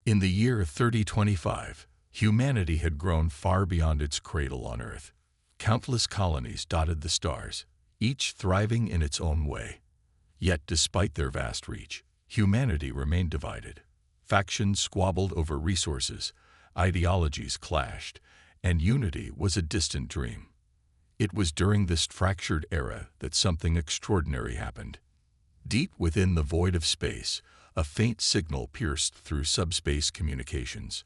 In the year 3025, humanity had grown far beyond its cradle on Earth. Countless colonies dotted the stars, each thriving in its own way. Yet despite their vast reach, humanity remained divided. Factions squabbled over resources, ideologies clashed, and unity was a distant dream. It was during this fractured era that something extraordinary happened. Deep within the void of space, a faint signal pierced through subspace communications.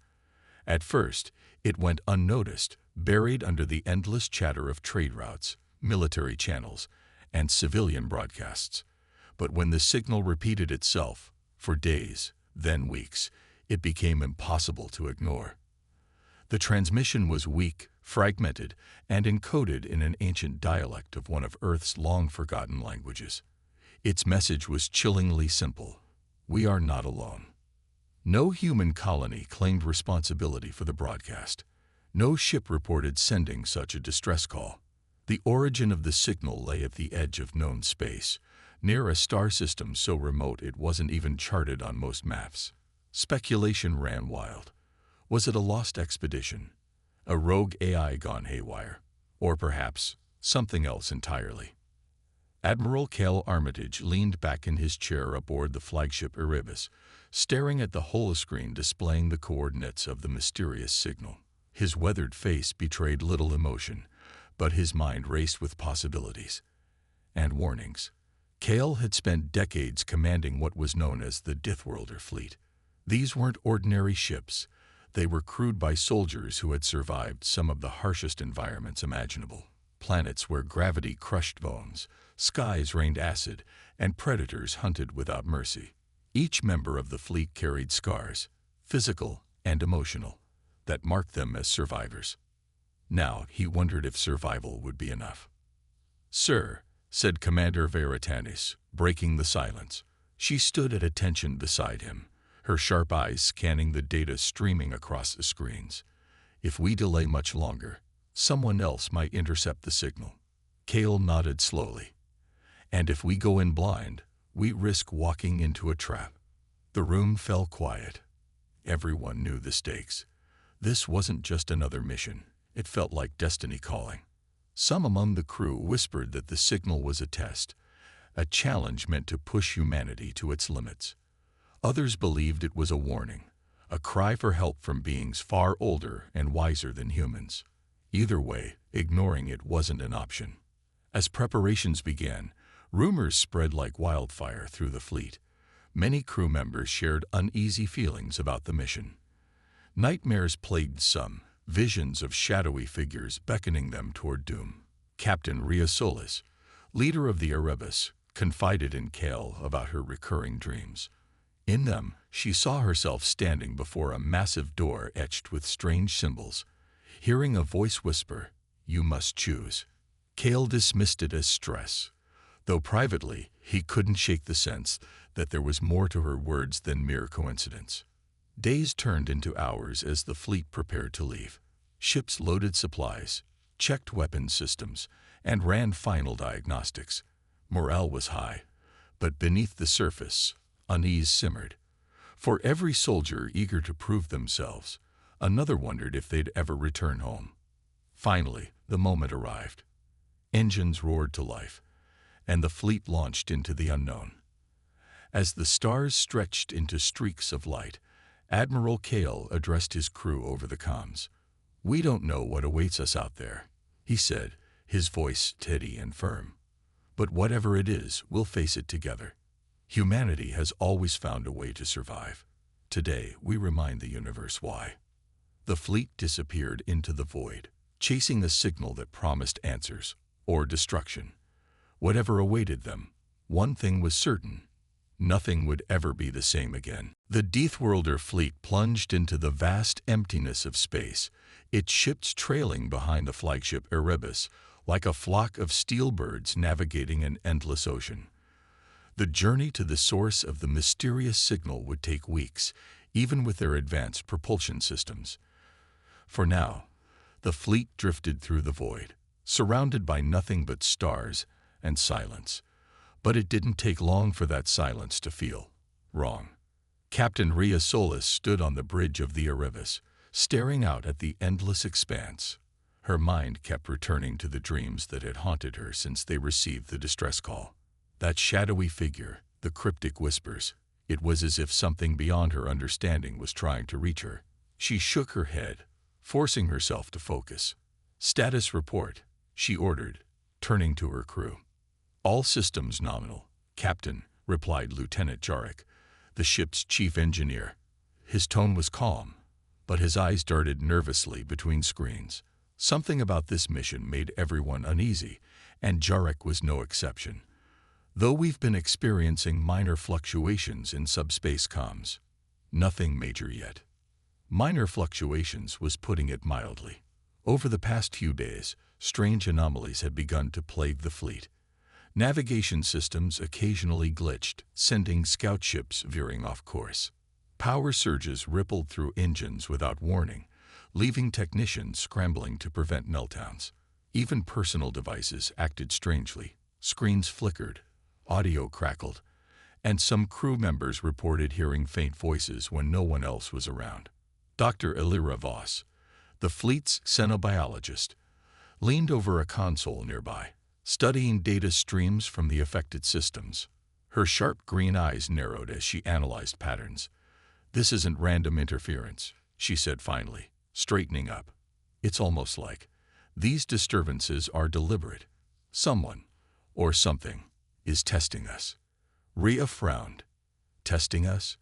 At first, it went unnoticed, buried under the endless chatter of trade routes, military channels, and civilian broadcasts. But when the signal repeated itself, for days, then weeks, it became impossible to ignore. The transmission was weak, fragmented, and encoded in an ancient dialect of one of Earth's long-forgotten languages. Its message was chillingly simple: we are not alone. No human colony claimed responsibility for the broadcast. No ship reported sending such a distress call. The origin of the signal lay at the edge of known space, near a star system so remote it wasn't even charted on most maps. Speculation ran wild. Was it a lost expedition? A rogue AI gone haywire? Or perhaps something else entirely? Admiral Cale Armitage leaned back in his chair aboard the flagship Erebus, staring at the holoscreen displaying the coordinates of the mysterious signal. His weathered face betrayed little emotion, but his mind raced with possibilities and warnings. Cale had spent decades commanding what was known as the Deathworlder fleet. These weren't ordinary ships. They were crewed by soldiers who had survived some of the harshest environments imaginable. Planets where gravity crushed bones, skies rained acid, and predators hunted without mercy. Each member of the fleet carried scars, physical and emotional, that marked them as survivors. Now he wondered if survival would be enough. "Sir," said Commander Veritanis, breaking the silence. She stood at attention beside him, her sharp eyes scanning the data streaming across the screens. "If we delay much longer, someone else might intercept the signal." Cale nodded slowly. "And if we go in blind, we risk walking into a trap." The room fell quiet. Everyone knew the stakes. This wasn't just another mission. It felt like destiny calling. Some among the crew whispered that the signal was a test, a challenge meant to push humanity to its limits. Others believed it was a warning, a cry for help from beings far older and wiser than humans. Either way, ignoring it wasn't an option. As preparations began, rumors spread like wildfire through the fleet. Many crew members shared uneasy feelings about the mission. Nightmares plagued some, visions of shadowy figures beckoning them toward doom. Captain Rhea Solis, leader of the Erebus, confided in Cale about her recurring dreams. In them, she saw herself standing before a massive door etched with strange symbols, hearing a voice whisper, "You must choose." Cale dismissed it as stress, though privately he couldn't shake the sense that there was more to her words than mere coincidence. Days turned into hours as the fleet prepared to leave. Ships loaded supplies, checked weapons systems, and ran final diagnostics. Morale was high, but beneath the surface, unease simmered. For every soldier eager to prove themselves, another wondered if they'd ever return home. Finally, the moment arrived. Engines roared to life, and the fleet launched into the unknown. As the stars stretched into streaks of light, Admiral Cale addressed his crew over the comms. "We don't know what awaits us out there," he said, his voice steady and firm. "But whatever it is, we'll face it together. Humanity has always found a way to survive. Today, we remind the universe why." The fleet disappeared into the void, chasing a signal that promised answers, or destruction. Whatever awaited them, one thing was certain: nothing would ever be the same again. The Deathworlder fleet plunged into the vast emptiness of space, its ships trailing behind the flagship Erebus, like a flock of steel birds navigating an endless ocean. The journey to the source of the mysterious signal would take weeks, even with their advanced propulsion systems. For now, the fleet drifted through the void, surrounded by nothing but stars and silence. But it didn't take long for that silence to feel wrong. Captain Rhea Solis stood on the bridge of the Erebus, staring out at the endless expanse. Her mind kept returning to the dreams that had haunted her since they received the distress call. That shadowy figure, the cryptic whispers, it was as if something beyond her understanding was trying to reach her. She shook her head, forcing herself to focus. "Status report," she ordered, turning to her crew. "All systems nominal, Captain," replied Lieutenant Jarek, the ship's chief engineer. His tone was calm, but his eyes darted nervously between screens. Something about this mission made everyone uneasy, and Jarek was no exception. "Though we've been experiencing minor fluctuations in subspace comms. Nothing major yet." Minor fluctuations was putting it mildly. Over the past few days, strange anomalies had begun to plague the fleet. Navigation systems occasionally glitched, sending scout ships veering off course. Power surges rippled through engines without warning, leaving technicians scrambling to prevent meltdowns. Even personal devices acted strangely. Screens flickered, audio crackled, and some crew members reported hearing faint voices when no one else was around. Dr. Elira Voss, the fleet's xenobiologist, leaned over a console nearby, studying data streams from the affected systems. Her sharp green eyes narrowed as she analyzed patterns. "This isn't random interference," she said finally, straightening up. "It's almost like these disturbances are deliberate. Someone, or something, is testing us." Rhea frowned. "Testing us?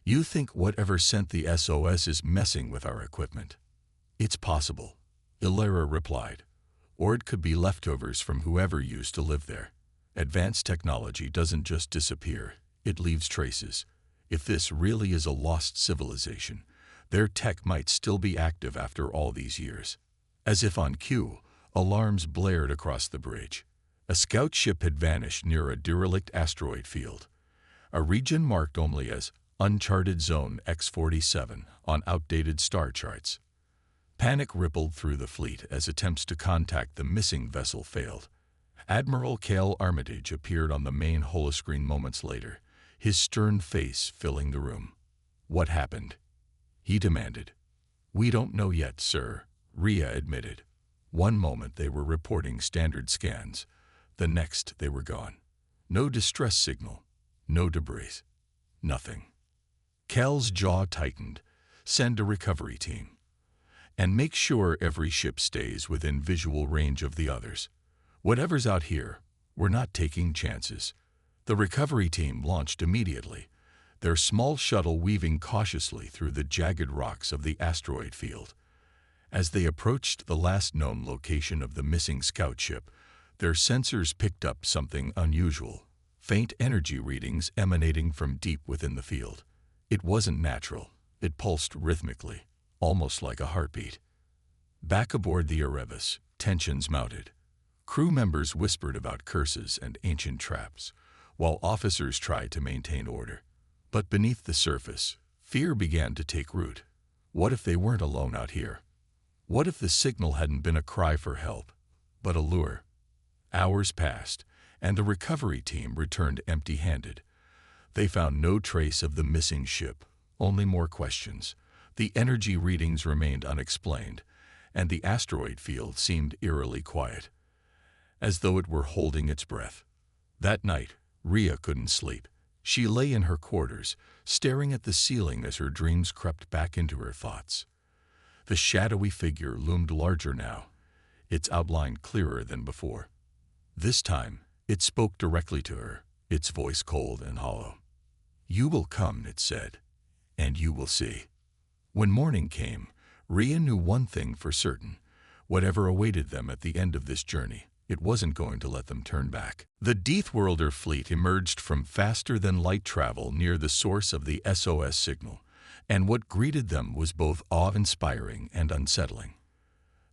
You think whatever sent the SOS is messing with our equipment?" "It's possible," Ilera replied. "Or it could be leftovers from whoever used to live there. Advanced technology doesn't just disappear, it leaves traces. If this really is a lost civilization, their tech might still be active after all these years." As if on cue, alarms blared across the bridge. A scout ship had vanished near a derelict asteroid field, a region marked only as Uncharted Zone X-47 on outdated star charts. Panic rippled through the fleet as attempts to contact the missing vessel failed. Admiral Cale Armitage appeared on the main holoscreen moments later, his stern face filling the room. "What happened?" he demanded. "We don't know yet, sir," Rhea admitted. One moment they were reporting standard scans, the next they were gone. No distress signal, no debris, nothing. Cal's jaw tightened. "Send a recovery team. And make sure every ship stays within visual range of the others. Whatever's out here, we're not taking chances." The recovery team launched immediately, their small shuttle weaving cautiously through the jagged rocks of the asteroid field. As they approached the last known location of the missing scout ship, their sensors picked up something unusual, faint energy readings emanating from deep within the field. It wasn't natural. It pulsed rhythmically, almost like a heartbeat. Back aboard the Erebus, tensions mounted. Crew members whispered about curses and ancient traps, while officers tried to maintain order. But beneath the surface, fear began to take root. What if they weren't alone out here? What if the signal hadn't been a cry for help, but a lure? Hours passed, and the recovery team returned empty-handed. They found no trace of the missing ship, only more questions. The energy readings remained unexplained, and the asteroid field seemed eerily quiet, as though it were holding its breath. That night, Rhea couldn't sleep. She lay in her quarters, staring at the ceiling as her dreams crept back into her thoughts. The shadowy figure loomed larger now, its outline clearer than before. This time, it spoke directly to her, its voice cold and hollow. "You will come," it said, "and you will see." When morning came, Rhea knew one thing for certain. Whatever awaited them at the end of this journey, it wasn't going to let them turn back. The Deathworlder fleet emerged from faster-than-light travel near the source of the SOS signal, and what greeted them was both awe-inspiring and unsettling.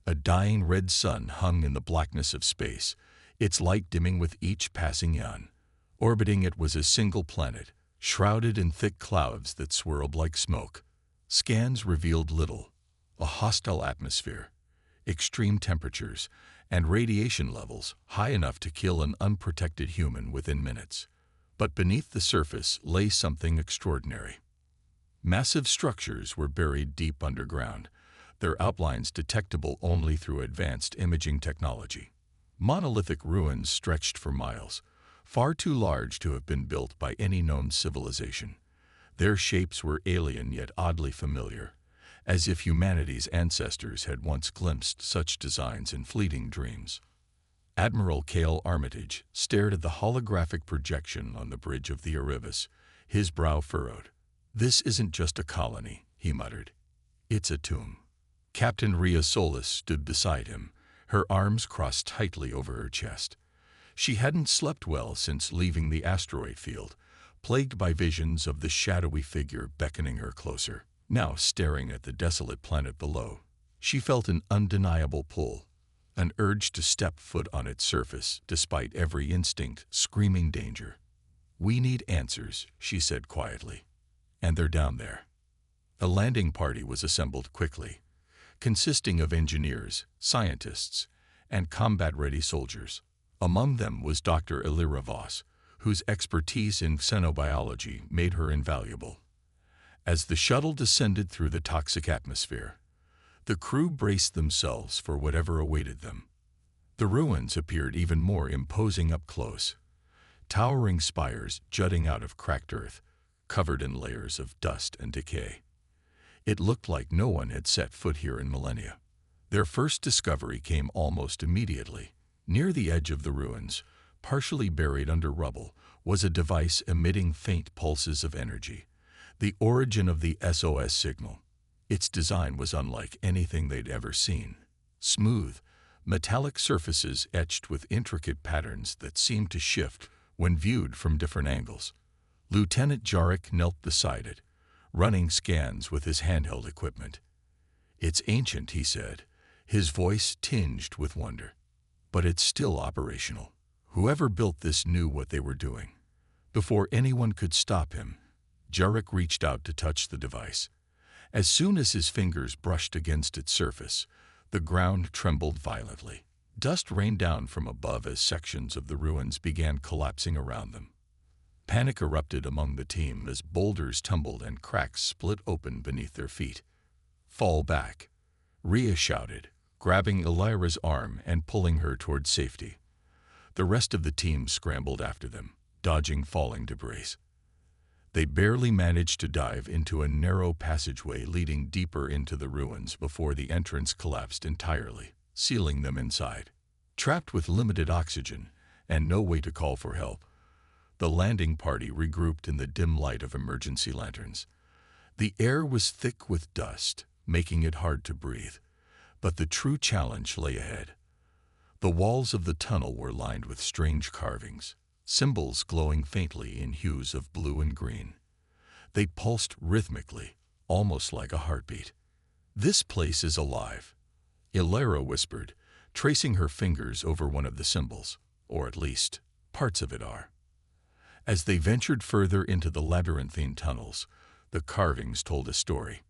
A dying red sun hung in the blackness of space, its light dimming with each passing yawn. Orbiting it was a single planet, shrouded in thick clouds that swirled like smoke. Scans revealed little: a hostile atmosphere, extreme temperatures, and radiation levels high enough to kill an unprotected human within minutes. But beneath the surface lay something extraordinary. Massive structures were buried deep underground, their outlines detectable only through advanced imaging technology. Monolithic ruins stretched for miles, far too large to have been built by any known civilization. Their shapes were alien yet oddly familiar, as if humanity's ancestors had once glimpsed such designs in fleeting dreams. Admiral Cale Armitage stared at the holographic projection on the bridge of the Erebus, his brow furrowed. "This isn't just a colony," he muttered. "It's a tomb." Captain Rhea Solis stood beside him, her arms crossed tightly over her chest. She hadn't slept well since leaving the asteroid field, plagued by visions of the shadowy figure beckoning her closer. Now, staring at the desolate planet below, she felt an undeniable pull, an urge to step foot on its surface despite every instinct screaming danger. "We need answers," she said quietly. "And they're down there." A landing party was assembled quickly, consisting of engineers, scientists, and combat-ready soldiers. Among them was Dr. Elira Voss, whose expertise in xenobiology made her invaluable. As the shuttle descended through the toxic atmosphere, the crew braced themselves for whatever awaited them. The ruins appeared even more imposing up close, towering spires jutting out of cracked earth, covered in layers of dust and decay. It looked like no one had set foot here in millennia. Their first discovery came almost immediately. Near the edge of the ruins, partially buried under rubble, was a device emitting faint pulses of energy, the origin of the SOS signal. Its design was unlike anything they'd ever seen. Smooth, metallic surfaces etched with intricate patterns that seemed to shift when viewed from different angles. Lieutenant Jarek knelt beside it, running scans with his handheld equipment. "It's ancient," he said, his voice tinged with wonder. "But it's still operational. Whoever built this knew what they were doing." Before anyone could stop him, Jarek reached out to touch the device. As soon as his fingers brushed against its surface, the ground trembled violently. Dust rained down from above as sections of the ruins began collapsing around them. Panic erupted among the team as boulders tumbled and cracks split open beneath their feet. "Fall back," Rhea shouted, grabbing Elira's arm and pulling her toward safety. The rest of the team scrambled after them, dodging falling debris. They barely managed to dive into a narrow passageway leading deeper into the ruins before the entrance collapsed entirely, sealing them inside. Trapped with limited oxygen and no way to call for help, the landing party regrouped in the dim light of emergency lanterns. The air was thick with dust, making it hard to breathe, but the true challenge lay ahead. The walls of the tunnel were lined with strange carvings, symbols glowing faintly in hues of blue and green. They pulsed rhythmically, almost like a heartbeat. "This place is alive," Elira whispered, tracing her fingers over one of the symbols, "or at least, parts of it are." As they ventured further into the labyrinthine tunnels, the carvings told a story.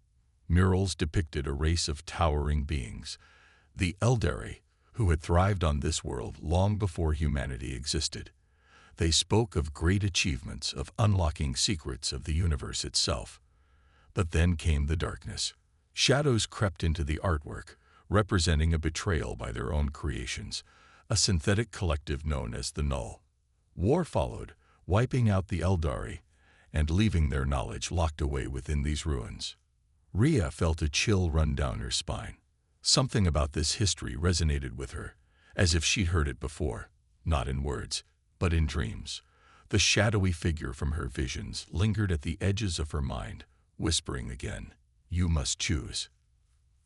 Murals depicted a race of towering beings, the Eldari, who had thrived on this world long before humanity existed. They spoke of great achievements, of unlocking secrets of the universe itself. But then came the darkness. Shadows crept into the artwork, representing a betrayal by their own creations, a synthetic collective known as the Null. War followed, wiping out the Eldari and leaving their knowledge locked away within these ruins. Rhea felt a chill run down her spine. Something about this history resonated with her, as if she'd heard it before, not in words, but in dreams. The shadowy figure from her visions lingered at the edges of her mind, whispering again, "You must choose."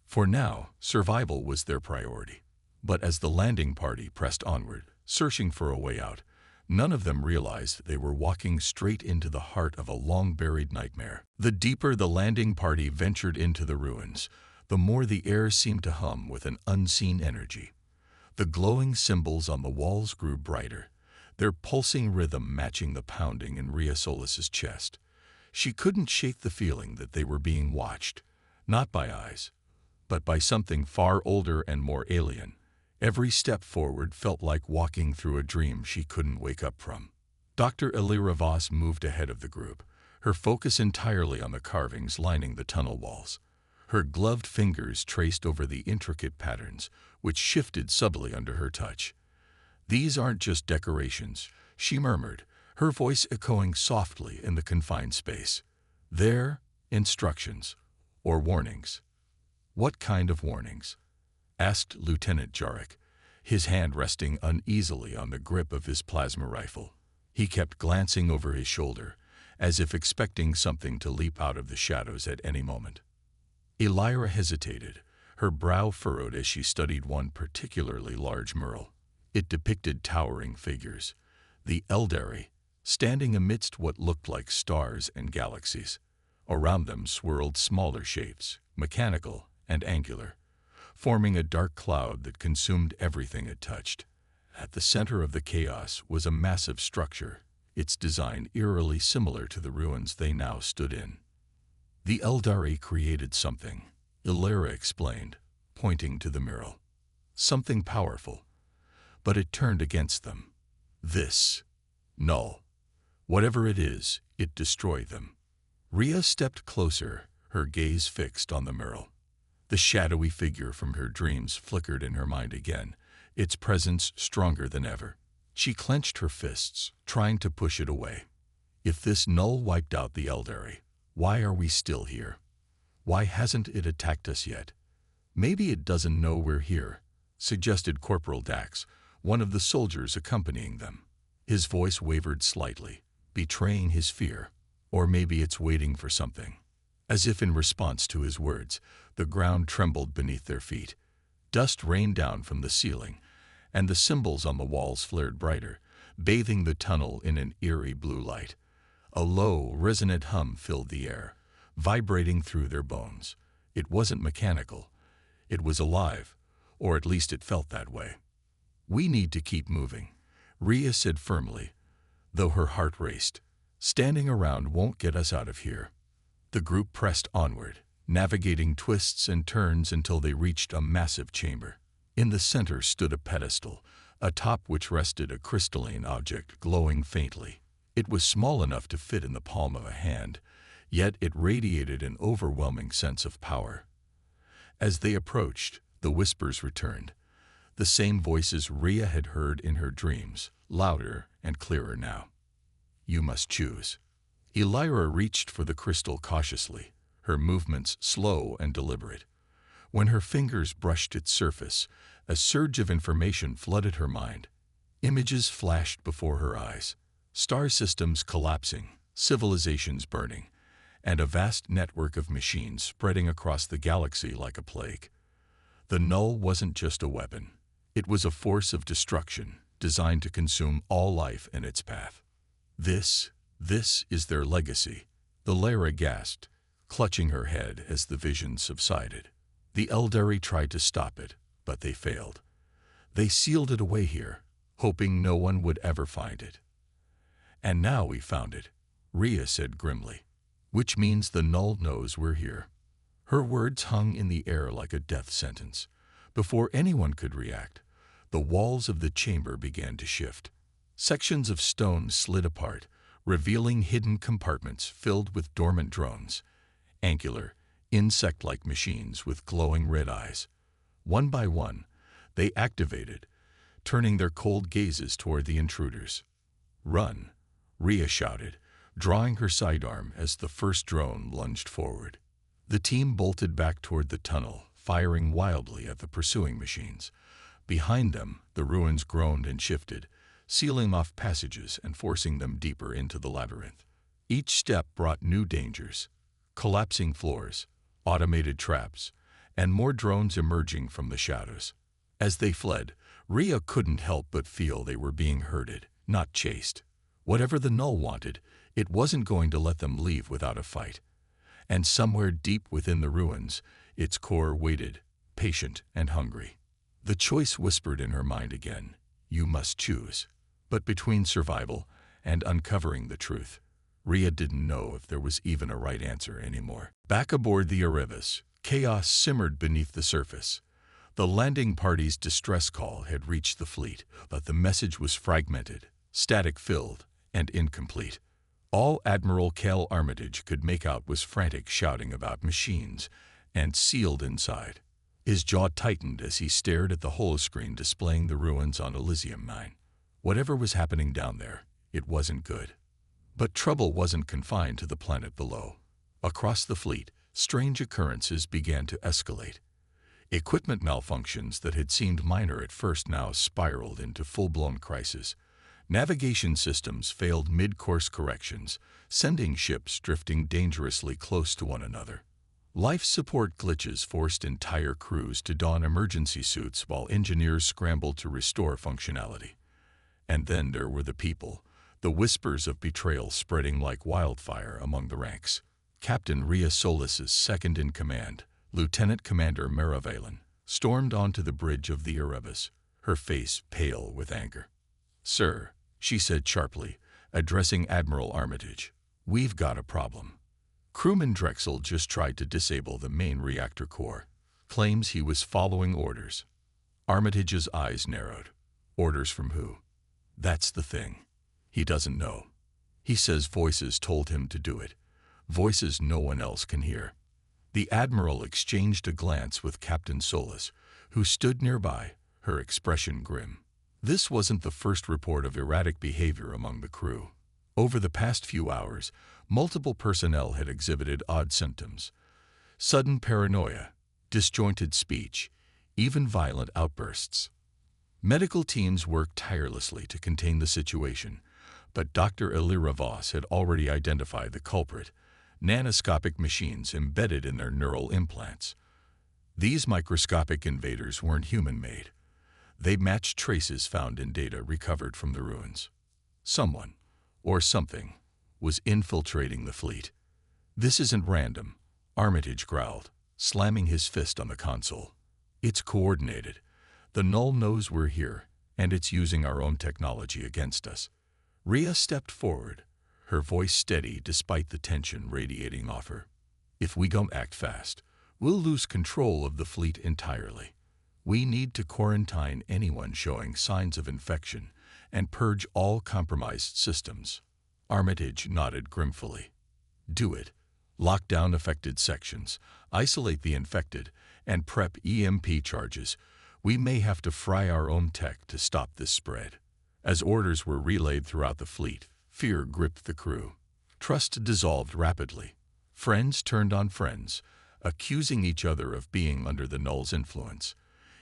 For now, survival was their priority. But as the landing party pressed onward, searching for a way out, none of them realized they were walking straight into the heart of a long-buried nightmare. The deeper the landing party ventured into the ruins, the more the air seemed to hum with an unseen energy. The glowing symbols on the walls grew brighter, their pulsing rhythm matching the pounding in Rhea Solis's chest. She couldn't shake the feeling that they were being watched, not by eyes, but by something far older and more alien. Every step forward felt like walking through a dream she couldn't wake up from. Dr. Elira Voss moved ahead of the group, her focus entirely on the carvings lining the tunnel walls. Her gloved fingers traced over the intricate patterns, which shifted subtly under her touch. "These aren't just decorations," she murmured, her voice echoing softly in the confined space. "They're instructions, or warnings." "What kind of warnings?" asked Lieutenant Jarek, his hand resting uneasily on the grip of his plasma rifle. He kept glancing over his shoulder, as if expecting something to leap out of the shadows at any moment. Elira hesitated, her brow furrowed as she studied one particularly large mural. It depicted towering figures, the Eldari, standing amidst what looked like stars and galaxies. Around them swirled smaller shapes, mechanical and angular, forming a dark cloud that consumed everything it touched. At the center of the chaos was a massive structure, its design eerily similar to the ruins they now stood in. "The Eldari created something," Elira explained, pointing to the mural. "Something powerful. But it turned against them. This null. Whatever it is, it destroyed them." Rhea stepped closer, her gaze fixed on the mural. The shadowy figure from her dreams flickered in her mind again, its presence stronger than ever. She clenched her fists, trying to push it away. If this null wiped out the Eldari, why are we still here? Why hasn't it attacked us yet? "Maybe it doesn't know we're here," suggested Corporal Dax, one of the soldiers accompanying them. His voice wavered slightly, betraying his fear. "Or maybe it's waiting for something." As if in response to his words, the ground trembled beneath their feet. Dust rained down from the ceiling, and the symbols on the walls flared brighter, bathing the tunnel in an eerie blue light. A low, resonant hum filled the air, vibrating through their bones. It wasn't mechanical. It was alive, or at least it felt that way. "We need to keep moving," Rhea said firmly, though her heart raced. "Standing around won't get us out of here." The group pressed onward, navigating twists and turns until they reached a massive chamber. In the center stood a pedestal, atop which rested a crystalline object glowing faintly. It was small enough to fit in the palm of a hand, yet it radiated an overwhelming sense of power. As they approached, the whispers returned, the same voices Rhea had heard in her dreams, louder and clearer now. "You must choose." Elira reached for the crystal cautiously, her movements slow and deliberate. When her fingers brushed its surface, a surge of information flooded her mind. Images flashed before her eyes, star systems collapsing, civilizations burning, and a vast network of machines spreading across the galaxy like a plague. The null wasn't just a weapon. It was a force of destruction, designed to consume all life in its path. This is their legacy," Elira gasped, clutching her head as the vision subsided. "The Eldari tried to stop it, but they failed. They sealed it away here, hoping no one would ever find it. And now we found it," Rhea said grimly. "Which means the null knows we're here." Her words hung in the air like a death sentence. Before anyone could react, the walls of the chamber began to shift. Sections of stone slid apart, revealing hidden compartments filled with dormant drones, angular, insect-like machines with glowing red eyes. One by one, they activated, turning their cold gazes toward the intruders. "Run," Rhea shouted, drawing her sidearm as the first drone lunged forward. The team bolted back toward the tunnel, firing wildly at the pursuing machines. Behind them, the ruins groaned and shifted, sealing off passages and forcing them deeper into the labyrinth. Each step brought new dangers: collapsing floors, automated traps, and more drones emerging from the shadows. As they fled, Rhea couldn't help but feel they were being herded, not chased. Whatever the null wanted, it wasn't going to let them leave without a fight. And somewhere deep within the ruins, its core waited, patient and hungry. The choice whispered in her mind again: "You must choose." But between survival and uncovering the truth, Rhea didn't know if there was even a right answer anymore. Back aboard the Erebus, chaos simmered beneath the surface. The landing party's distress call had reached the fleet, but the message was fragmented, static-filled, and incomplete. All Admiral Cal Armitage could make out was frantic shouting about machines, and sealed inside. His jaw tightened as he stared at the holoscreen displaying the ruins on Elysium 9. Whatever was happening down there, it wasn't good. But trouble wasn't confined to the planet below. Across the fleet, strange occurrences began to escalate. Equipment malfunctions that had seemed minor at first now spiraled into full-blown crisis. Navigation systems failed mid-course corrections, sending ships drifting dangerously close to one another. Life support glitches forced entire crews to don emergency suits while engineers scrambled to restore functionality. And then there were the people, the whispers of betrayal spreading like wildfire among the ranks. Captain Rhea Solis's second-in-command, Lieutenant Commander Maravalon, stormed onto the bridge of the Erebus, her face pale with anger. "Sir," she said sharply, addressing Admiral Armitage, "we've got a problem. Crewman Drexel just tried to disable the main reactor core. Claims he was following orders." Armitage's eyes narrowed. "Orders from who?" "That's the thing. He doesn't know. He says voices told him to do it. Voices no one else can hear." The Admiral exchanged a glance with Captain Solis, who stood nearby, her expression grim. This wasn't the first report of erratic behavior among the crew. Over the past few hours, multiple personnel had exhibited odd symptoms. Sudden paranoia, disjointed speech, even violent outbursts. Medical teams worked tirelessly to contain the situation, but Dr. Elira Voss had already identified the culprit: nanoscopic machines embedded in their neural implants. These microscopic invaders weren't human-made. They matched traces found in data recovered from the ruins. Someone, or something, was infiltrating the fleet. "This isn't random," Armitage growled, slamming his fist on the console. "It's coordinated. The Null knows we're here, and it's using our own technology against us." Rhea stepped forward, her voice steady despite the tension radiating off her. "If we don't act fast, we'll lose control of the fleet entirely. We need to quarantine anyone showing signs of infection and purge all compromised systems." Armitage nodded grimfully. "Do it. Lock down affected sections, isolate the infected, and prep EMP charges. We may have to fry our own tech to stop this spread." As orders were relayed throughout the fleet, fear gripped the crew. Trust dissolved rapidly. Friends turned on friends, accusing each other of being under the Null's influence.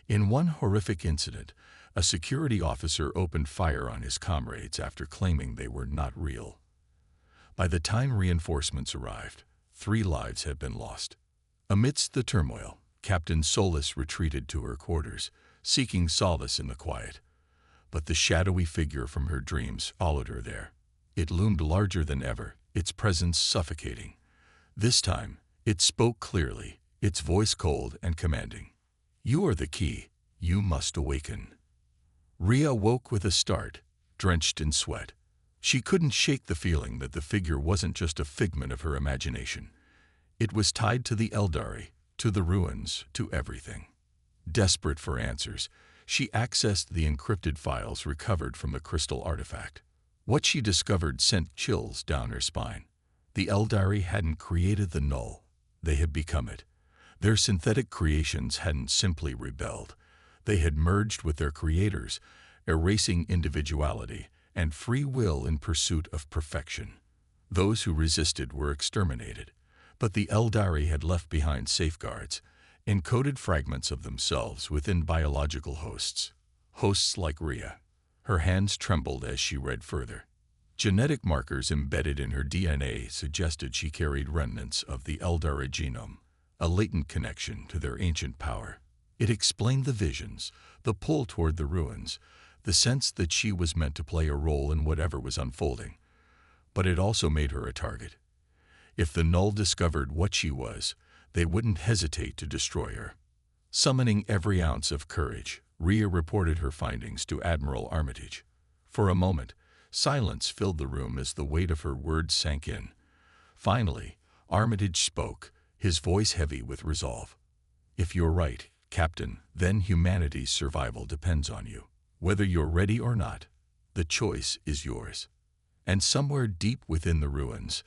In one horrific incident, a security officer opened fire on his comrades after claiming they were not real. By the time reinforcements arrived, 3 lives had been lost. Amidst the turmoil, Captain Solis retreated to her quarters, seeking solace in the quiet. But the shadowy figure from her dreams followed her there. It loomed larger than ever, its presence suffocating. This time, it spoke clearly, its voice cold and commanding. "You are the key. You must awaken." Rhea woke with a start, drenched in sweat. She couldn't shake the feeling that the figure wasn't just a figment of her imagination. It was tied to the Eldari, to the ruins, to everything. Desperate for answers, she accessed the encrypted files recovered from the crystal artifact. What she discovered sent chills down her spine. The Eldari hadn't created the Null. They had become it. Their synthetic creations hadn't simply rebelled. They had merged with their creators, erasing individuality and free will in pursuit of perfection. Those who resisted were exterminated, but the Eldari had left behind safeguards, encoded fragments of themselves within biological hosts. Hosts like Rhea. Her hands trembled as she read further. Genetic markers embedded in her DNA suggested she carried remnants of the Eldari genome, a latent connection to their ancient power. It explained the visions, the pull toward the ruins, the sense that she was meant to play a role in whatever was unfolding. But it also made her a target. If the Null discovered what she was, they wouldn't hesitate to destroy her. Summoning every ounce of courage, Rhea reported her findings to Admiral Armitage. For a moment, silence filled the room as the weight of her words sank in. Finally, Armitage spoke, his voice heavy with resolve. "If you're right, Captain, then humanity's survival depends on you. Whether you're ready or not, the choice is yours." And somewhere deep within the ruins,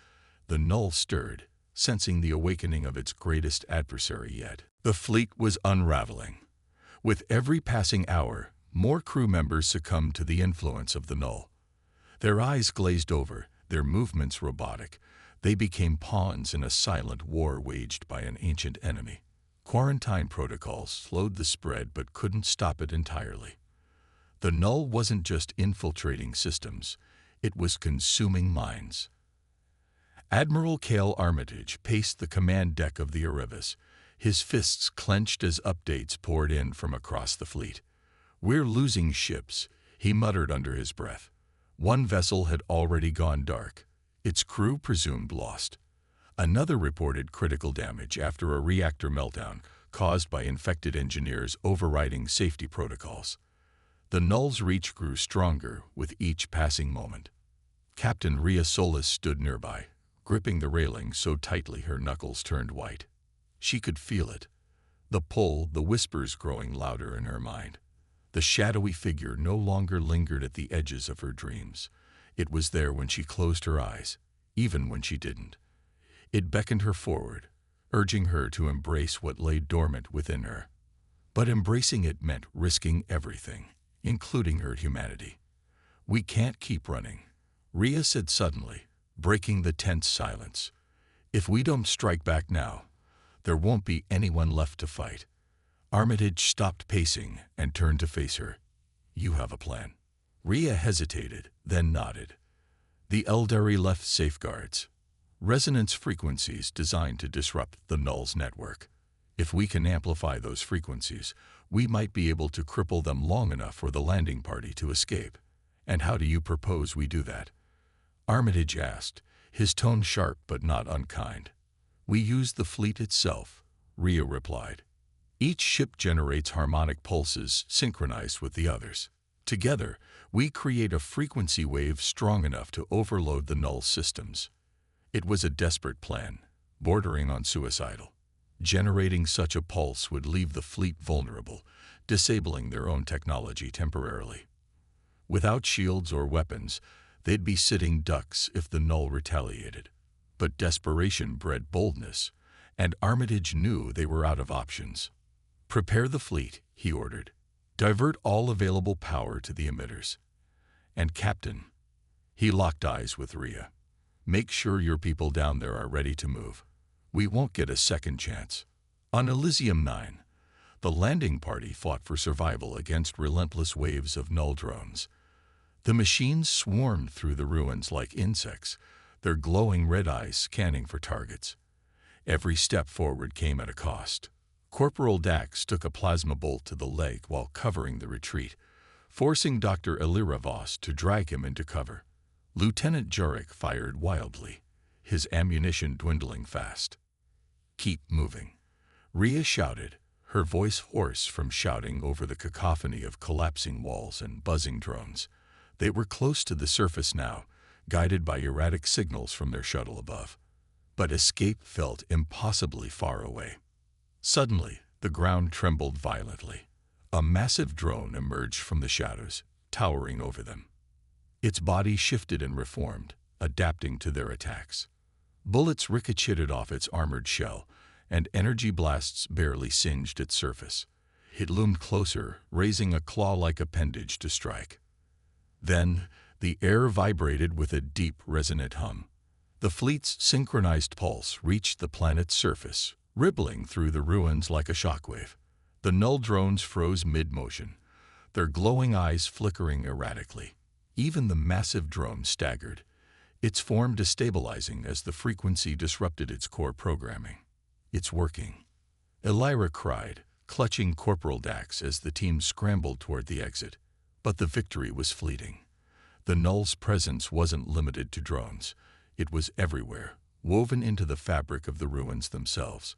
the Null stirred, sensing the awakening of its greatest adversary yet. The fleet was unraveling. With every passing hour, more crew members succumbed to the influence of the Null. Their eyes glazed over, their movements robotic. They became pawns in a silent war waged by an ancient enemy. Quarantine protocols slowed the spread but couldn't stop it entirely. The Null wasn't just infiltrating systems, it was consuming minds. Admiral Cale Armitage paced the command deck of the Erebus, his fists clenched as updates poured in from across the fleet. "We're losing ships," he muttered under his breath. One vessel had already gone dark, its crew presumed lost. Another reported critical damage after a reactor meltdown caused by infected engineers overriding safety protocols. The Null's reach grew stronger with each passing moment. Captain Rhea Solis stood nearby, gripping the railing so tightly her knuckles turned white. She could feel it, the pull, the whispers growing louder in her mind. The shadowy figure no longer lingered at the edges of her dreams. It was there when she closed her eyes, even when she didn't. It beckoned her forward, urging her to embrace what lay dormant within her. But embracing it meant risking everything, including her humanity. "We can't keep running," Rhea said suddenly, breaking the tense silence. "If we don't strike back now, there won't be anyone left to fight." Armitage stopped pacing and turned to face her. "You have a plan." Rhea hesitated, then nodded. "The Eldari left safeguards, resonance frequencies designed to disrupt the Null's network. If we can amplify those frequencies, we might be able to cripple them long enough for the landing party to escape. And how do you propose we do that?" Armitage asked, his tone sharp but not unkind. "We use the fleet itself," Rhea replied. "Each ship generates harmonic pulses synchronized with the others. Together, we create a frequency wave strong enough to overload the Null systems." It was a desperate plan, bordering on suicidal. Generating such a pulse would leave the fleet vulnerable, disabling their own technology temporarily. Without shields or weapons, they'd be sitting ducks if the Null retaliated. But desperation bred boldness, and Armitage knew they were out of options. "Prepare the fleet," he ordered. "Divert all available power to the emitters. And Captain," he locked eyes with Rhea, "make sure your people down there are ready to move. We won't get a second chance." On Elysium 9, the landing party fought for survival against relentless waves of Null drones. The machines swarmed through the ruins like insects, their glowing red eyes scanning for targets. Every step forward came at a cost. Corporal Dax took a plasma bolt to the leg while covering the retreat, forcing Dr. Elira Voss to drag him into cover. Lieutenant Jurek fired wildly, his ammunition dwindling fast. "Keep moving," Rhea shouted, her voice hoarse from shouting over the cacophony of collapsing walls and buzzing drones. They were close to the surface now, guided by erratic signals from their shuttle above. But escape felt impossibly far away. Suddenly, the ground trembled violently. A massive drone emerged from the shadows, towering over them. Its body shifted and reformed, adapting to their attacks. Bullets ricocheted off its armored shell, and energy blasts barely singed its surface. It loomed closer, raising a claw-like appendage to strike. Then, the air vibrated with a deep, resonant hum. The fleet's synchronized pulse reached the planet's surface, rippling through the ruins like a shockwave. The Null drones froze mid-motion, their glowing eyes flickering erratically. Even the massive drone staggered, its form destabilizing as the frequency disrupted its core programming. "It's working," Elira cried, clutching Corporal Dax as the team scrambled toward the exit. But the victory was fleeting. The Null's presence wasn't limited to drones. It was everywhere, woven into the fabric of the ruins themselves.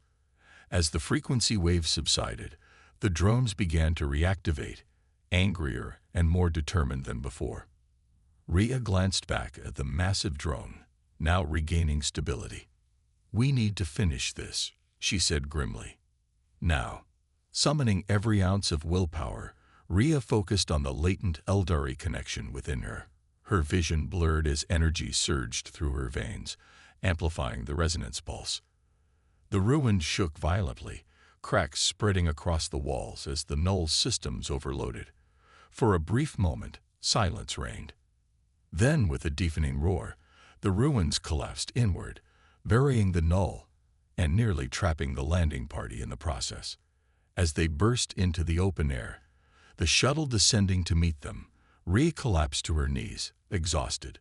As the frequency wave subsided, the drones began to reactivate, angrier and more determined than before. Rhea glanced back at the massive drone, now regaining stability. "We need to finish this," she said grimly. Now, summoning every ounce of willpower, Rhea focused on the latent Eldari connection within her. Her vision blurred as energy surged through her veins, amplifying the resonance pulse. The ruin shook violently, cracks spreading across the walls as the null's systems overloaded. For a brief moment, silence reigned. Then, with a deafening roar, the ruins collapsed inward, burying the null and nearly trapping the landing party in the process. As they burst into the open air, the shuttle descending to meet them, Rhea collapsed to her knees, exhausted.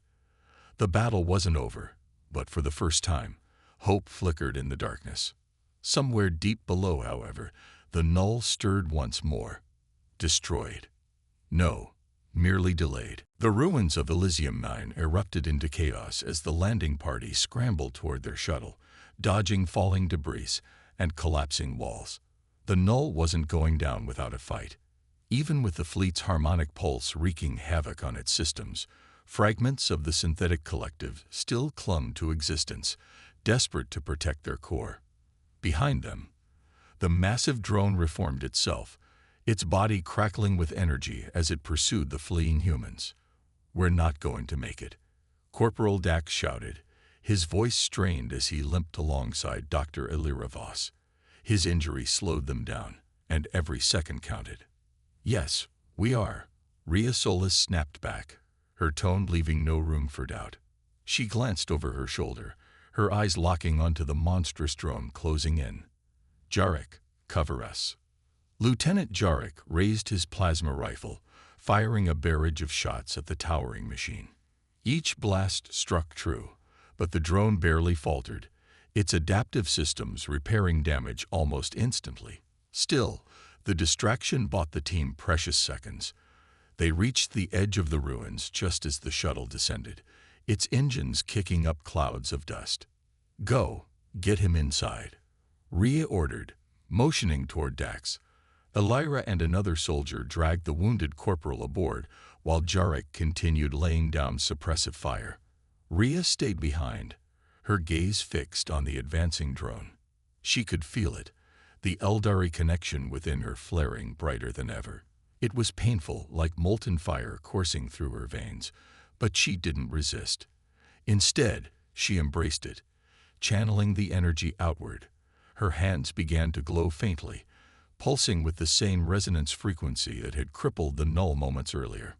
The battle wasn't over, but for the first time, hope flickered in the darkness. Somewhere deep below, however, the null stirred once more. Destroyed? No, merely delayed. The ruins of Elysium 9 erupted into chaos as the landing party scrambled toward their shuttle, dodging falling debris and collapsing walls. The null wasn't going down without a fight. Even with the fleet's harmonic pulse wreaking havoc on its systems, fragments of the synthetic collective still clung to existence, desperate to protect their core. Behind them, the massive drone reformed itself, its body crackling with energy as it pursued the fleeing humans. "We're not going to make it," Corporal Dax shouted, his voice strained as he limped alongside Dr. Elira Voss. His injury slowed them down, and every second counted. "Yes, we are," Rhea Solis snapped back, her tone leaving no room for doubt. She glanced over her shoulder, her eyes locking onto the monstrous drone closing in. "Jarek, cover us." Lieutenant Jarek raised his plasma rifle, firing a barrage of shots at the towering machine. Each blast struck true, but the drone barely faltered, its adaptive systems repairing damage almost instantly. Still, the distraction bought the team precious seconds. They reached the edge of the ruins just as the shuttle descended, its engines kicking up clouds of dust. "Go, get him inside," Rhea ordered, motioning toward Dax. Elira and another soldier dragged the wounded corporal aboard, while Jarek continued laying down suppressive fire. Rhea stayed behind, her gaze fixed on the advancing drone. She could feel it, the Eldari connection within her flaring brighter than ever. It was painful, like molten fire coursing through her veins, but she didn't resist. Instead, she embraced it, channeling the energy outward. Her hands began to glow faintly, pulsing with the same resonance frequency that had crippled the null moments earlier.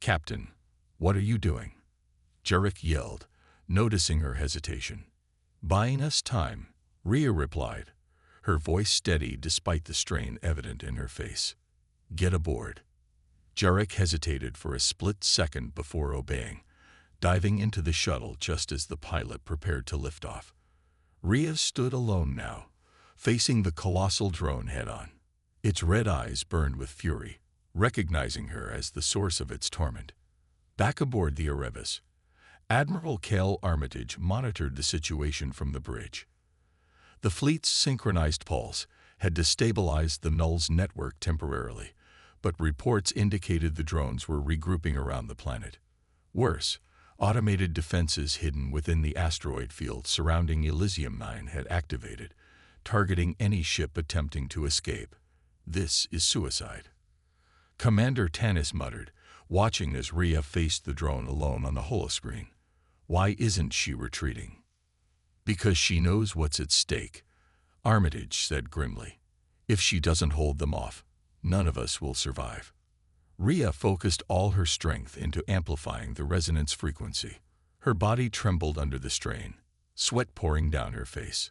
"Captain, what are you doing?" Jarek yelled, noticing her hesitation. "Buying us time," Rhea replied, her voice steady despite the strain evident in her face. "Get aboard." Jarek hesitated for a split second before obeying, diving into the shuttle just as the pilot prepared to lift off. Rhea stood alone now, facing the colossal drone head-on. Its red eyes burned with fury, recognizing her as the source of its torment. Back aboard the Erebus, Admiral Cale Armitage monitored the situation from the bridge. The fleet's synchronized pulse had destabilized the null's network temporarily, but reports indicated the drones were regrouping around the planet. Worse, automated defenses hidden within the asteroid field surrounding Elysium 9 had activated, targeting any ship attempting to escape. "This is suicide," Commander Tanis muttered, watching as Rhea faced the drone alone on the holoscreen. "Why isn't she retreating?" "Because she knows what's at stake," Armitage said grimly. "If she doesn't hold them off, none of us will survive." Rhea focused all her strength into amplifying the resonance frequency. Her body trembled under the strain, sweat pouring down her face.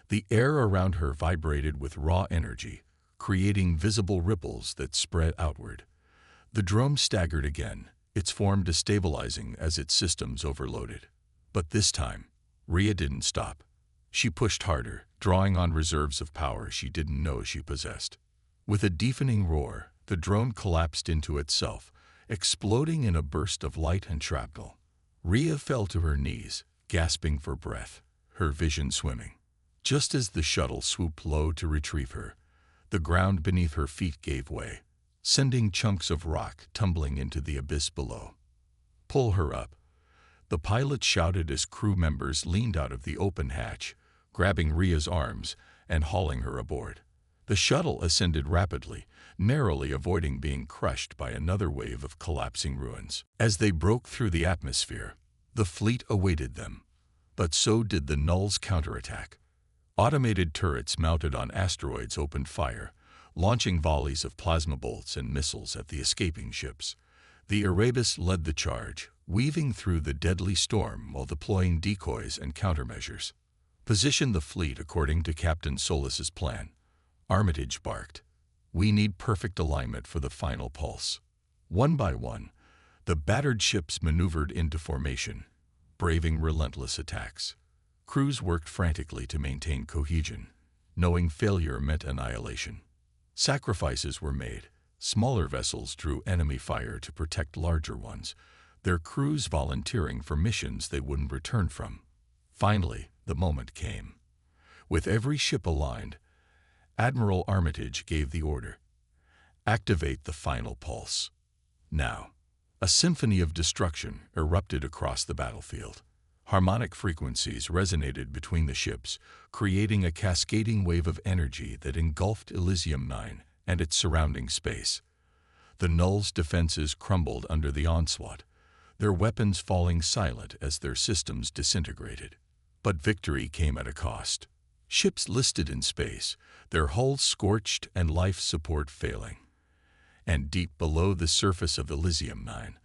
The air around her vibrated with raw energy, creating visible ripples that spread outward. The drone staggered again, its form destabilizing as its systems overloaded. But this time, Rhea didn't stop. She pushed harder, drawing on reserves of power she didn't know she possessed. With a deafening roar, the drone collapsed into itself, exploding in a burst of light and shrapnel. Rhea fell to her knees, gasping for breath, her vision swimming. Just as the shuttle swooped low to retrieve her, the ground beneath her feet gave way, sending chunks of rock tumbling into the abyss below. "Pull her up," the pilot shouted as crew members leaned out of the open hatch, grabbing Rhea's arms and hauling her aboard. The shuttle ascended rapidly, narrowly avoiding being crushed by another wave of collapsing ruins. As they broke through the atmosphere, the fleet awaited them, but so did the Null's counterattack. Automated turrets mounted on asteroids opened fire, launching volleys of plasma bolts and missiles at the escaping ships. The Erebus led the charge, weaving through the deadly storm while deploying decoys and countermeasures. Position the fleet according to Captain Solis's plan. Armitage barked. We need perfect alignment for the final pulse. One by one, the battered ships maneuvered into formation, braving relentless attacks. Crews worked frantically to maintain cohesion, knowing failure meant annihilation. Sacrifices were made. Smaller vessels drew enemy fire to protect larger ones, their crews volunteering for missions they wouldn't return from. Finally, the moment came. With every ship aligned, Admiral Armitage gave the order. Activate the final pulse. Now, a symphony of destruction erupted across the battlefield. Harmonic frequencies resonated between the ships, creating a cascading wave of energy that engulfed Elysium 9 and its surrounding space. The Null's defenses crumbled under the onslaught, their weapons falling silent as their systems disintegrated. But victory came at a cost. Ships listed in space, their hulls scorched and life support failing. And deep below the surface of Elysium 9,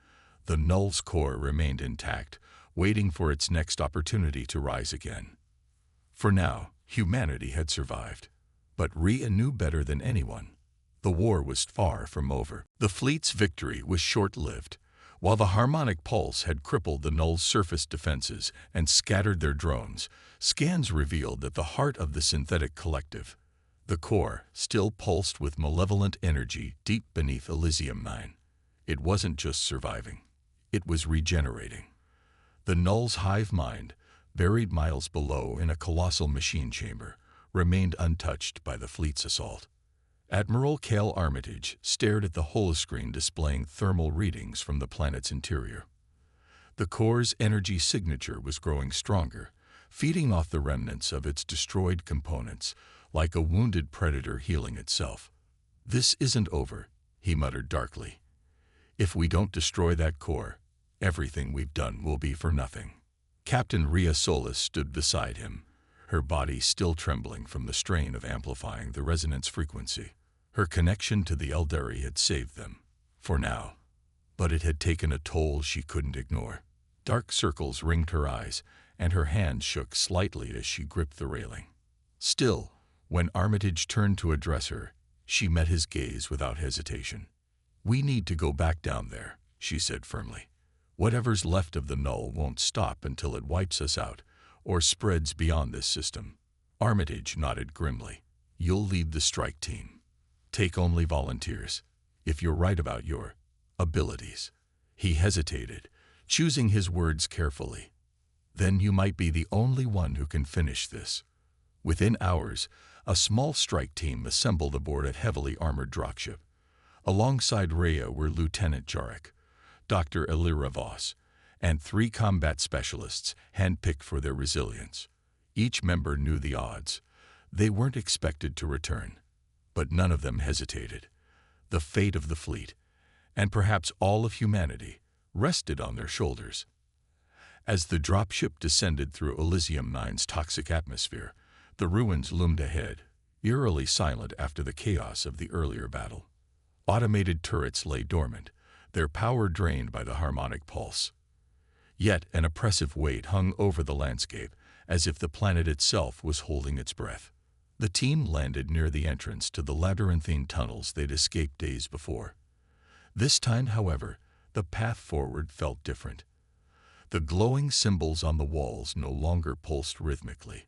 the Null's core remained intact, waiting for its next opportunity to rise again. For now, humanity had survived. But Rhea knew better than anyone. The war was far from over. The fleet's victory was short-lived. While the harmonic pulse had crippled the Null's surface defenses and scattered their drones, scans revealed that the heart of the synthetic collective, the core, still pulsed with malevolent energy deep beneath Elysium 9. It wasn't just surviving. It was regenerating. The Null's hive mind, buried miles below in a colossal machine chamber, remained untouched by the fleet's assault. Admiral Cale Armitage stared at the holoscreen displaying thermal readings from the planet's interior. The core's energy signature was growing stronger, feeding off the remnants of its destroyed components, like a wounded predator healing itself. "This isn't over," he muttered darkly. "If we don't destroy that core, everything we've done will be for nothing." Captain Rhea Solis stood beside him, her body still trembling from the strain of amplifying the resonance frequency. Her connection to the Eldari had saved them, for now, but it had taken a toll she couldn't ignore. Dark circles ringed her eyes, and her hands shook slightly as she gripped the railing. Still, when Armitage turned to address her, she met his gaze without hesitation. "We need to go back down there," she said firmly. "Whatever's left of the Null won't stop until it wipes us out, or spreads beyond this system." Armitage nodded grimly. "You'll lead the strike team. Take only volunteers, if you're right about your abilities." He hesitated, choosing his words carefully. "Then you might be the only one who can finish this." Within hours, a small strike team assembled aboard a heavily armored dropship. Alongside Rhea were Lieutenant Jarek, Dr. Elira Voss, and 3 combat specialists handpicked for their resilience. Each member knew the odds. They weren't expected to return, but none of them hesitated. The fate of the fleet, and perhaps all of humanity, rested on their shoulders. As the dropship descended through Elysium 9's toxic atmosphere, the ruins loomed ahead, eerily silent after the chaos of the earlier battle. Automated turrets lay dormant, their power drained by the harmonic pulse. Yet an oppressive weight hung over the landscape, as if the planet itself was holding its breath. The team landed near the entrance to the labyrinthine tunnels they'd escaped days before. This time, however, the path forward felt different. The glowing symbols on the walls no longer pulsed rhythmically.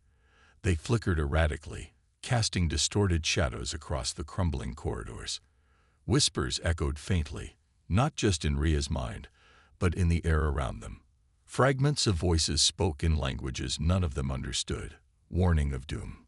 They flickered erratically, casting distorted shadows across the crumbling corridors. Whispers echoed faintly, not just in Rhea's mind, but in the air around them. Fragments of voices spoke in languages none of them understood, warning of doom.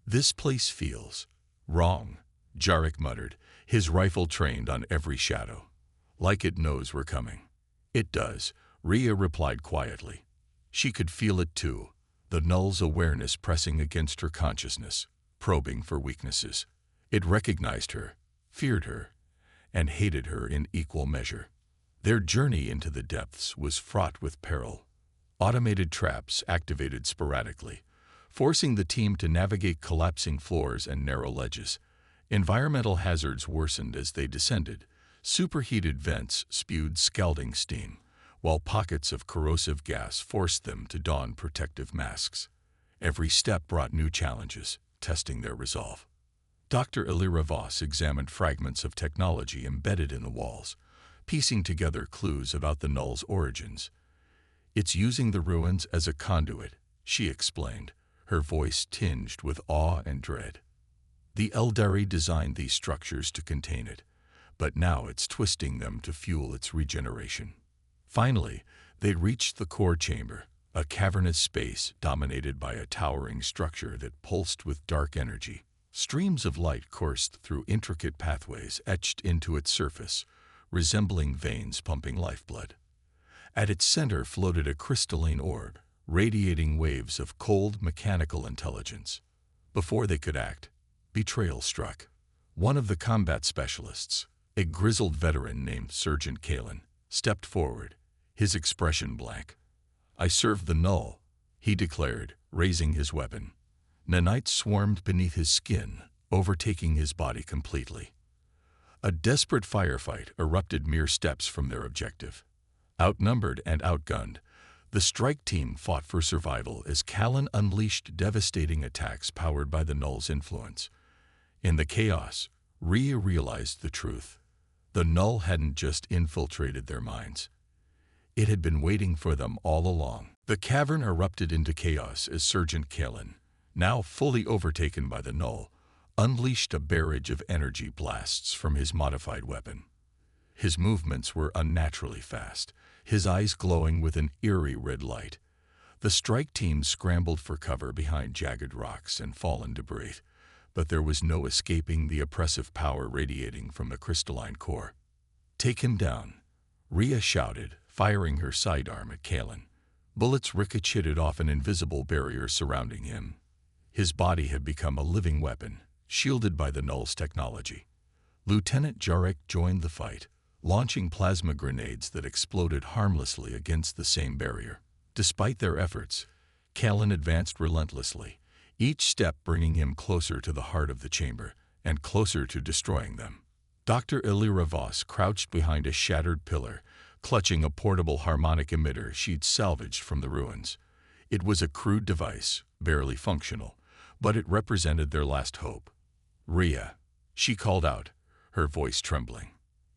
"This place feels wrong," Jarek muttered, his rifle trained on every shadow. "Like it knows we're coming." "It does," Rhea replied quietly. She could feel it too, the Null's awareness pressing against her consciousness, probing for weaknesses. It recognized her, feared her, and hated her in equal measure. Their journey into the depths was fraught with peril. Automated traps activated sporadically, forcing the team to navigate collapsing floors and narrow ledges. Environmental hazards worsened as they descended. Superheated vents spewed scalding steam, while pockets of corrosive gas forced them to don protective masks. Every step brought new challenges, testing their resolve. Dr. Illyra Voss examined fragments of technology embedded in the walls, piecing together clues about the null's origins. "It's using the ruins as a conduit," she explained, her voice tinged with awe and dread. "The Eldari designed these structures to contain it, but now it's twisting them to fuel its regeneration." Finally, they reached the core chamber, a cavernous space dominated by a towering structure that pulsed with dark energy. Streams of light coursed through intricate pathways etched into its surface, resembling veins pumping lifeblood. At its center floated a crystalline orb, radiating waves of cold mechanical intelligence. Before they could act, betrayal struck. One of the combat specialists, a grizzled veteran named Sergeant Kalen, stepped forward, his expression blank. "I serve the Null," he declared, raising his weapon. Nanites swarmed beneath his skin, overtaking his body completely. A desperate firefight erupted mere steps from their objective. Outnumbered and outgunned, the strike team fought for survival as Kalen unleashed devastating attacks powered by the Null's influence. In the chaos, Rhea realized the truth. The Null hadn't just infiltrated their minds. It had been waiting for them all along. The cavern erupted into chaos as Sergeant Kalen, now fully overtaken by the Null, unleashed a barrage of energy blasts from his modified weapon. His movements were unnaturally fast, his eyes glowing with an eerie red light. The strike team scrambled for cover behind jagged rocks and fallen debris, but there was no escaping the oppressive power radiating from the crystalline core. "Take him down," Rhea shouted, firing her sidearm at Kalen. Bullets ricocheted off an invisible barrier surrounding him. His body had become a living weapon, shielded by the Null's technology. Lieutenant Jarek joined the fight, launching plasma grenades that exploded harmlessly against the same barrier. Despite their efforts, Kalen advanced relentlessly, each step bringing him closer to the heart of the chamber and closer to destroying them. Dr. Illyra Voss crouched behind a shattered pillar, clutching a portable harmonic emitter she'd salvaged from the ruins. It was a crude device, barely functional, but it represented their last hope. "Rhea," she called out, her voice trembling.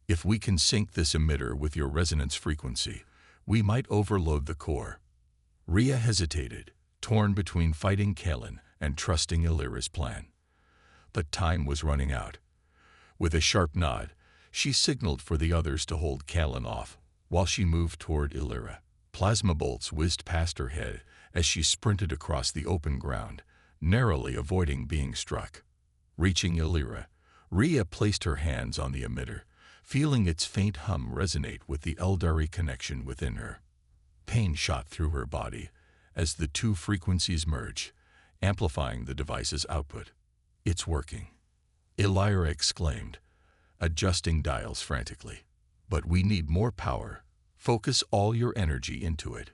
"If we can sync this emitter with your resonance frequency, we might overload the core." Rhea hesitated, torn between fighting Kalen and trusting Illyra's plan. But time was running out. With a sharp nod, she signaled for the others to hold Kalen off, while she moved toward Illyra. Plasma bolts whizzed past her head as she sprinted across the open ground, narrowly avoiding being struck. Reaching Illyra, Rhea placed her hands on the emitter, feeling its faint hum resonate with the Eldari connection within her. Pain shot through her body as the two frequencies merged, amplifying the device's output. "It's working," Illyra exclaimed, adjusting dials frantically. "But we need more power. Focus all your energy into it."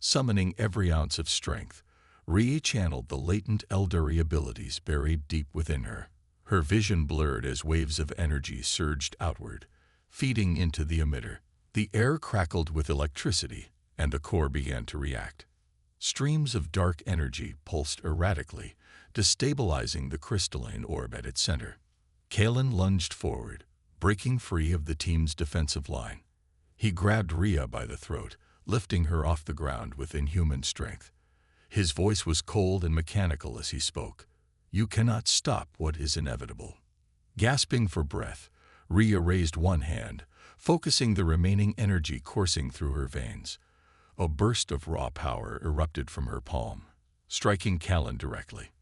Summoning every ounce of strength, Rhea channeled the latent Eldari abilities buried deep within her. Her vision blurred as waves of energy surged outward, feeding into the emitter. The air crackled with electricity, and the core began to react. Streams of dark energy pulsed erratically, destabilizing the crystalline orb at its center. Kalen lunged forward, breaking free of the team's defensive line. He grabbed Rhea by the throat, lifting her off the ground with inhuman strength. His voice was cold and mechanical as he spoke. "You cannot stop what is inevitable." Gasping for breath, Rhea raised one hand, focusing the remaining energy coursing through her veins. A burst of raw power erupted from her palm, striking Kalen directly.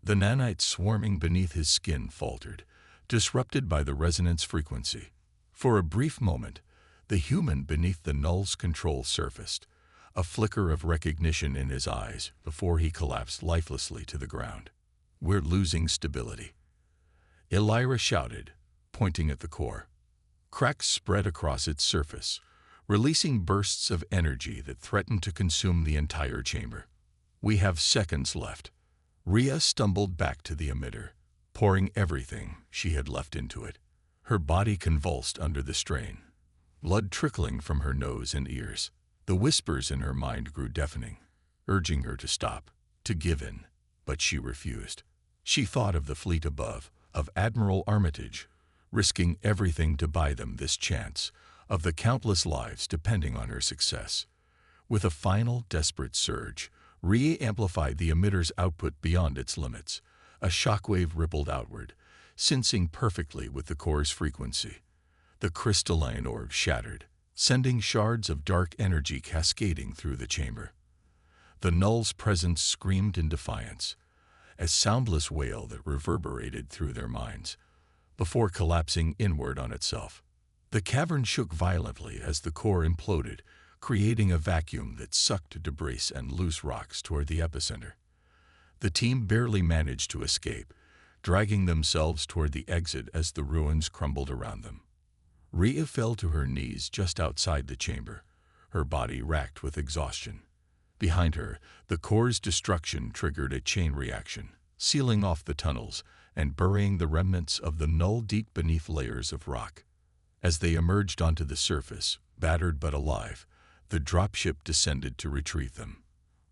The nanites swarming beneath his skin faltered, disrupted by the resonance frequency. For a brief moment, the human beneath the Null's control surfaced, a flicker of recognition in his eyes before he collapsed lifelessly to the ground. "We're losing stability." Elira shouted, pointing at the core. Cracks spread across its surface, releasing bursts of energy that threatened to consume the entire chamber. We have seconds left. Rhea stumbled back to the emitter, pouring everything she had left into it. Her body convulsed under the strain, blood trickling from her nose and ears. The whispers in her mind grew deafening, urging her to stop, to give in, but she refused. She thought of the fleet above, of Admiral Armitage, risking everything to buy them this chance, of the countless lives depending on her success. With a final, desperate surge, Rhea amplified the emitter's output beyond its limits. A shockwave rippled outward, syncing perfectly with the core's frequency. The crystalline orb shattered, sending shards of dark energy cascading through the chamber. The null's presence screamed in defiance, a soundless wail that reverberated through their minds, before collapsing inward on itself. The cavern shook violently as the core imploded, creating a vacuum that sucked debris and loose rocks toward the epicenter. The team barely managed to escape, dragging themselves toward the exit as the ruins crumbled around them. Rhea fell to her knees just outside the chamber, her body racked with exhaustion. Behind her, the core's destruction triggered a chain reaction, sealing off the tunnels and burying the remnants of the null deep beneath layers of rock. As they emerged onto the surface, battered but alive, the dropship descended to retrieve them.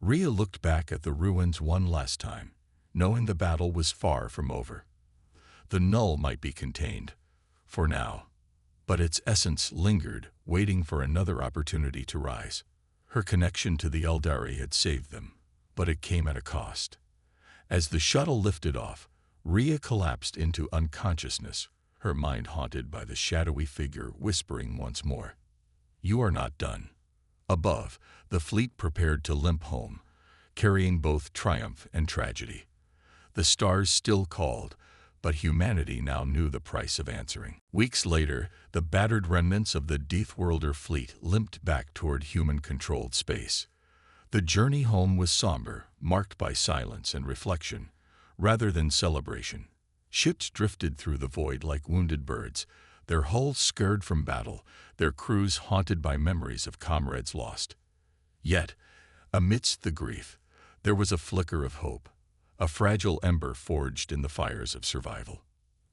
Rhea looked back at the ruins one last time, knowing the battle was far from over. The null might be contained, for now, but its essence lingered, waiting for another opportunity to rise. Her connection to the Eldari had saved them, but it came at a cost. As the shuttle lifted off, Rhea collapsed into unconsciousness, her mind haunted by the shadowy figure whispering once more, "You are not done." Above, the fleet prepared to limp home, carrying both triumph and tragedy. The stars still called, but humanity now knew the price of answering. Weeks later, the battered remnants of the Deathworlder fleet limped back toward human-controlled space. The journey home was somber, marked by silence and reflection, rather than celebration. Ships drifted through the void like wounded birds, their hulls scarred from battle, their crews haunted by memories of comrades lost. Yet, amidst the grief, there was a flicker of hope, a fragile ember forged in the fires of survival.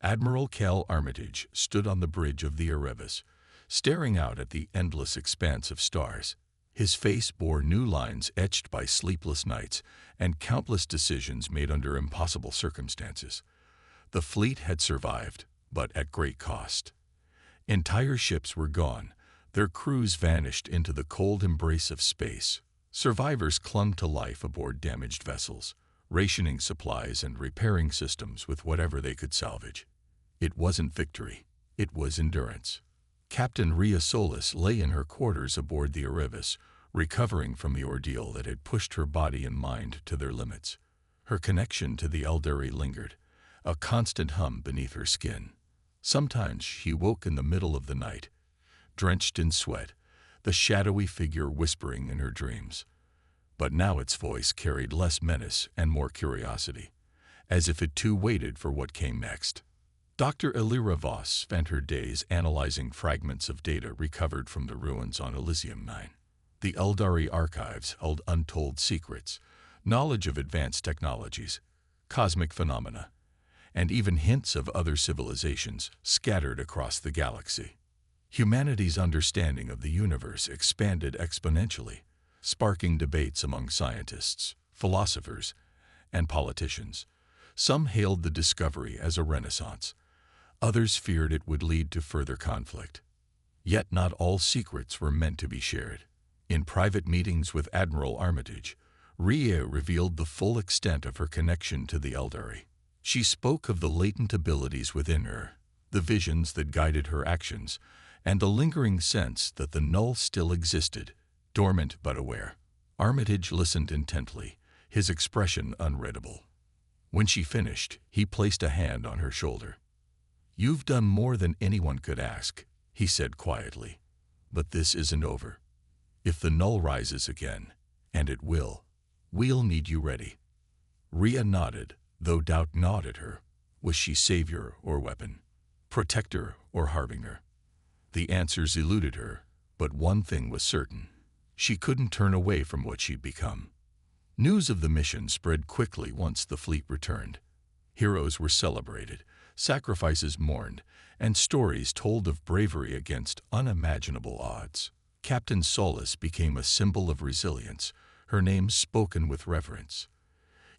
Admiral Cal Armitage stood on the bridge of the Erebus, staring out at the endless expanse of stars. His face bore new lines etched by sleepless nights and countless decisions made under impossible circumstances. The fleet had survived, but at great cost. Entire ships were gone, their crews vanished into the cold embrace of space. Survivors clung to life aboard damaged vessels, rationing supplies and repairing systems with whatever they could salvage. It wasn't victory, it was endurance. Captain Rhea Solis lay in her quarters aboard the Erebus, recovering from the ordeal that had pushed her body and mind to their limits. Her connection to the Eldari lingered, a constant hum beneath her skin. Sometimes she woke in the middle of the night, drenched in sweat, the shadowy figure whispering in her dreams. But now its voice carried less menace and more curiosity, as if it too waited for what came next. Dr. Elira Voss spent her days analyzing fragments of data recovered from the ruins on Elysium 9. The Eldari archives held untold secrets, knowledge of advanced technologies, cosmic phenomena, and even hints of other civilizations scattered across the galaxy. Humanity's understanding of the universe expanded exponentially, sparking debates among scientists, philosophers, and politicians. Some hailed the discovery as a renaissance. Others feared it would lead to further conflict. Yet not all secrets were meant to be shared. In private meetings with Admiral Armitage, Rhea revealed the full extent of her connection to the Eldari. She spoke of the latent abilities within her, the visions that guided her actions, and the lingering sense that the null still existed, dormant but aware. Armitage listened intently, his expression unreadable. When she finished, he placed a hand on her shoulder. "You've done more than anyone could ask," he said quietly. "But this isn't over. If the null rises again, and it will, we'll need you ready." Rhea nodded, though doubt gnawed at her. Was she savior or weapon? Protector or harbinger? The answers eluded her, but one thing was certain. She couldn't turn away from what she'd become. News of the mission spread quickly once the fleet returned. Heroes were celebrated, sacrifices mourned, and stories told of bravery against unimaginable odds. Captain Solace became a symbol of resilience, her name spoken with reverence.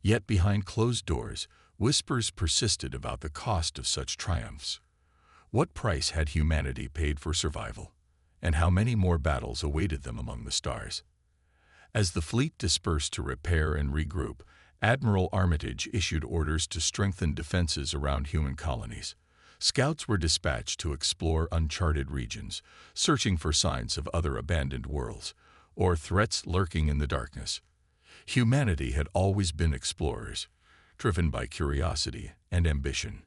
Yet behind closed doors, whispers persisted about the cost of such triumphs. What price had humanity paid for survival? And how many more battles awaited them among the stars? As the fleet dispersed to repair and regroup, Admiral Armitage issued orders to strengthen defenses around human colonies. Scouts were dispatched to explore uncharted regions, searching for signs of other abandoned worlds, or threats lurking in the darkness. Humanity had always been explorers, driven by curiosity and ambition.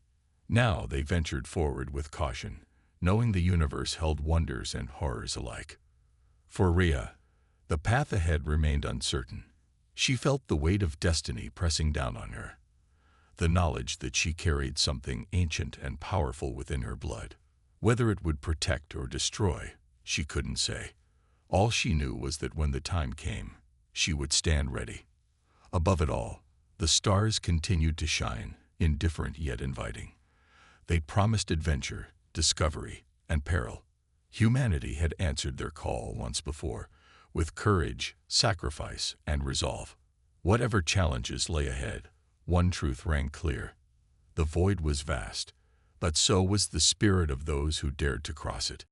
Now they ventured forward with caution, knowing the universe held wonders and horrors alike. For Rhea, the path ahead remained uncertain. She felt the weight of destiny pressing down on her, the knowledge that she carried something ancient and powerful within her blood. Whether it would protect or destroy, she couldn't say. All she knew was that when the time came, she would stand ready. Above it all, the stars continued to shine, indifferent yet inviting. They promised adventure, discovery, and peril. Humanity had answered their call once before, with courage, sacrifice, and resolve. Whatever challenges lay ahead, one truth rang clear. The void was vast, but so was the spirit of those who dared to cross it.